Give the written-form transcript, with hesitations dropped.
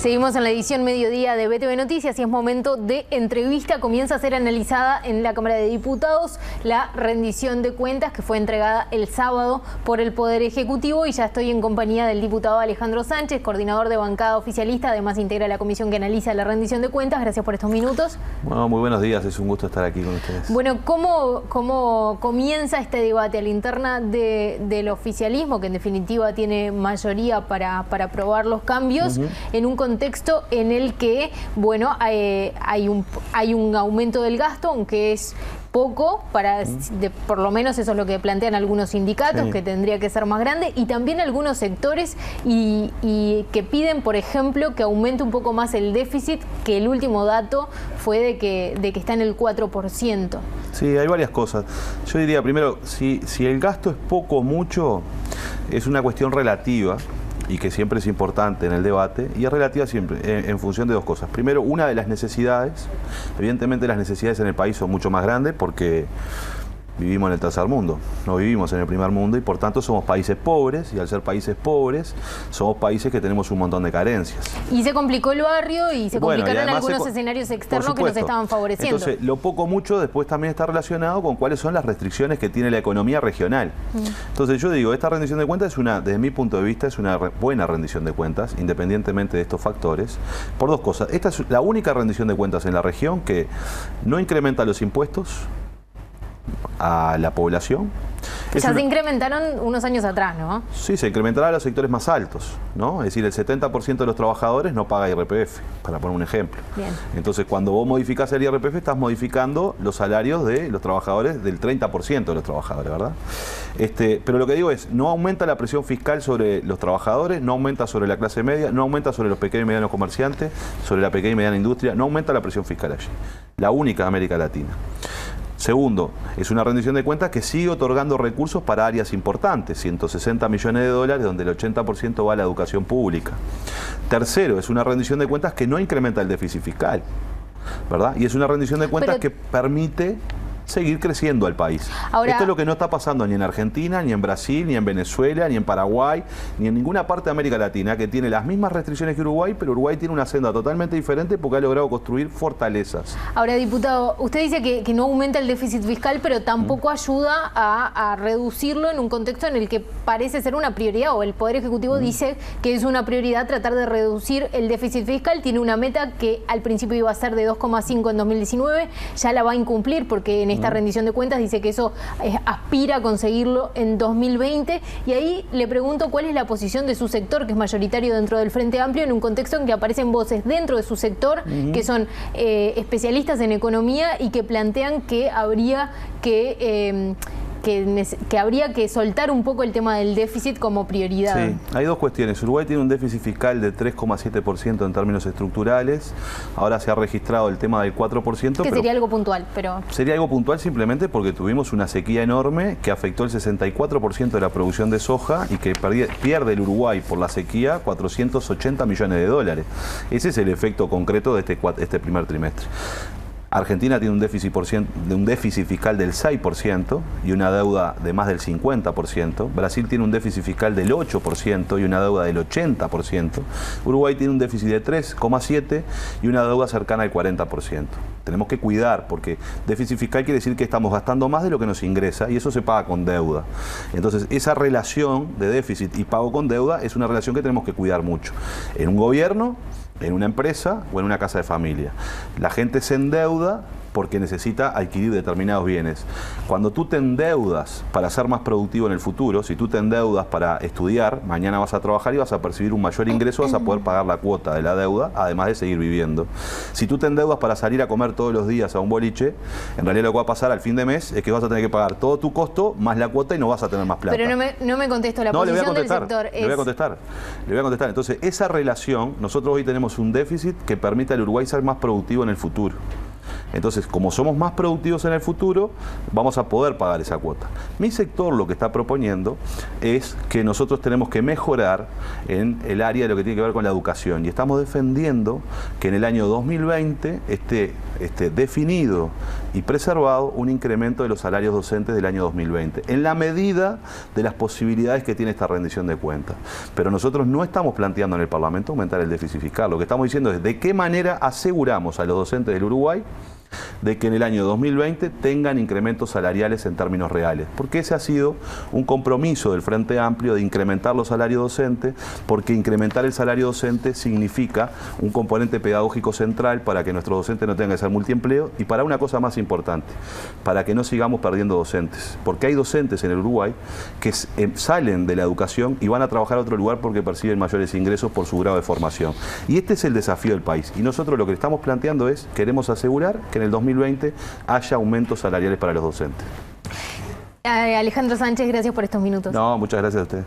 Seguimos en la edición mediodía de BTV Noticias y es momento de entrevista. Comienza a ser analizada en la Cámara de Diputados la rendición de cuentas que fue entregada el sábado por el Poder Ejecutivo, y ya estoy en compañía del diputado Alejandro Sánchez, coordinador de bancada oficialista, además integra la comisión que analiza la rendición de cuentas. Gracias por estos minutos. Bueno, muy buenos días, es un gusto estar aquí con ustedes. Bueno, ¿cómo comienza este debate a la interna del oficialismo, que en definitiva tiene mayoría para aprobar los cambios, en un contexto en el que, bueno, hay un aumento del gasto, aunque es poco, por lo menos eso es lo que plantean algunos sindicatos, que tendría que ser más grande, y también algunos sectores y que piden, por ejemplo, que aumente un poco más el déficit, que el último dato fue de que está en el 4%. Sí, hay varias cosas. Yo diría, primero, si el gasto es poco o mucho, es una cuestión relativa, y que siempre es importante en el debate, y es relativa siempre en función de dos cosas. Primero, una de las necesidades. Evidentemente las necesidades en el país son mucho más grandes porque vivimos en el tercer mundo, no vivimos en el primer mundo, y por tanto somos países pobres, y al ser países pobres somos países que tenemos un montón de carencias. Y se complicó el barrio y se complicaron algunos escenarios externos que nos estaban favoreciendo. Entonces, lo poco o mucho después también está relacionado con cuáles son las restricciones que tiene la economía regional. Entonces yo digo, esta rendición de cuentas desde mi punto de vista, es una buena rendición de cuentas, independientemente de estos factores, por dos cosas. Esta es la única rendición de cuentas en la región que no incrementa los impuestos a la población. Ya se incrementaron unos años atrás, ¿no? Sí, se incrementará a los sectores más altos, ¿no? Es decir, el 70% de los trabajadores no paga IRPF, para poner un ejemplo. Bien. Entonces, cuando vos modificás el IRPF, estás modificando los salarios de los trabajadores, del 30% de los trabajadores, ¿verdad? Pero lo que digo es, no aumenta la presión fiscal sobre los trabajadores, no aumenta sobre la clase media, no aumenta sobre los pequeños y medianos comerciantes, sobre la pequeña y mediana industria, no aumenta la presión fiscal allí. La única de América Latina. Segundo, es una rendición de cuentas que sigue otorgando recursos para áreas importantes, 160 millones de dólares, donde el 80% va a la educación pública. Tercero, es una rendición de cuentas que no incrementa el déficit fiscal, ¿verdad? Y es una rendición de cuentas que permite seguir creciendo al país. Ahora, esto es lo que no está pasando ni en Argentina, ni en Brasil, ni en Venezuela, ni en Paraguay, ni en ninguna parte de América Latina, que tiene las mismas restricciones que Uruguay, pero Uruguay tiene una senda totalmente diferente porque ha logrado construir fortalezas. Ahora, diputado, usted dice que no aumenta el déficit fiscal, pero tampoco ayuda a reducirlo en un contexto en el que parece ser una prioridad, o el Poder Ejecutivo dice que es una prioridad tratar de reducir el déficit fiscal. Tiene una meta que al principio iba a ser de 2,5 en 2019, ya la va a incumplir porque en esta rendición de cuentas dice que eso aspira a conseguirlo en 2020, y ahí le pregunto cuál es la posición de su sector, que es mayoritario dentro del Frente Amplio, en un contexto en que aparecen voces dentro de su sector que son especialistas en economía y que plantean que habría que soltar un poco el tema del déficit como prioridad. Sí, hay dos cuestiones. Uruguay tiene un déficit fiscal de 3,7% en términos estructurales. Ahora se ha registrado el tema del 4%. Que sería algo puntual, pero... Sería algo puntual simplemente porque tuvimos una sequía enorme que afectó el 64% de la producción de soja y que pierde el Uruguay por la sequía 480 millones de dólares. Ese es el efecto concreto de este primer trimestre. Argentina tiene un déficit fiscal del 6% y una deuda de más del 50%. Brasil tiene un déficit fiscal del 8% y una deuda del 80%. Uruguay tiene un déficit de 3,7% y una deuda cercana al 40%. Tenemos que cuidar, porque déficit fiscal quiere decir que estamos gastando más de lo que nos ingresa, y eso se paga con deuda. Entonces, esa relación de déficit y pago con deuda es una relación que tenemos que cuidar mucho. En un gobierno, en una empresa o en una casa de familia. La gente se endeuda porque necesita adquirir determinados bienes. Cuando tú te endeudas para ser más productivo en el futuro, si tú te endeudas para estudiar, mañana vas a trabajar y vas a percibir un mayor ingreso, vas a poder pagar la cuota de la deuda, además de seguir viviendo. Si tú te endeudas para salir a comer todos los días a un boliche, en realidad lo que va a pasar al fin de mes es que vas a tener que pagar todo tu costo más la cuota y no vas a tener más plata. Pero no me contesto, la posición del sector es... Le voy a contestar. Entonces, esa relación, nosotros hoy tenemos un déficit que permite al Uruguay ser más productivo en el futuro. Entonces, como somos más productivos en el futuro, vamos a poder pagar esa cuota. Mi sector lo que está proponiendo es que nosotros tenemos que mejorar en el área de lo que tiene que ver con la educación. Y estamos defendiendo que en el año 2020 esté definido y preservado un incremento de los salarios docentes del año 2020, en la medida de las posibilidades que tiene esta rendición de cuentas. Pero nosotros no estamos planteando en el Parlamento aumentar el déficit fiscal. Lo que estamos diciendo es de qué manera aseguramos a los docentes del Uruguay de que en el año 2020 tengan incrementos salariales en términos reales, porque ese ha sido un compromiso del Frente Amplio de incrementar los salarios docentes, porque incrementar el salario docente significa un componente pedagógico central para que nuestros docentes no tengan que ser multiempleo y para una cosa más importante, para que no sigamos perdiendo docentes, porque hay docentes en el Uruguay que salen de la educación y van a trabajar a otro lugar porque perciben mayores ingresos por su grado de formación. Y este es el desafío del país. Y nosotros lo que estamos planteando es, queremos asegurar que en el 2020 haya aumentos salariales para los docentes. Alejandro Sánchez, gracias por estos minutos. No, muchas gracias a usted.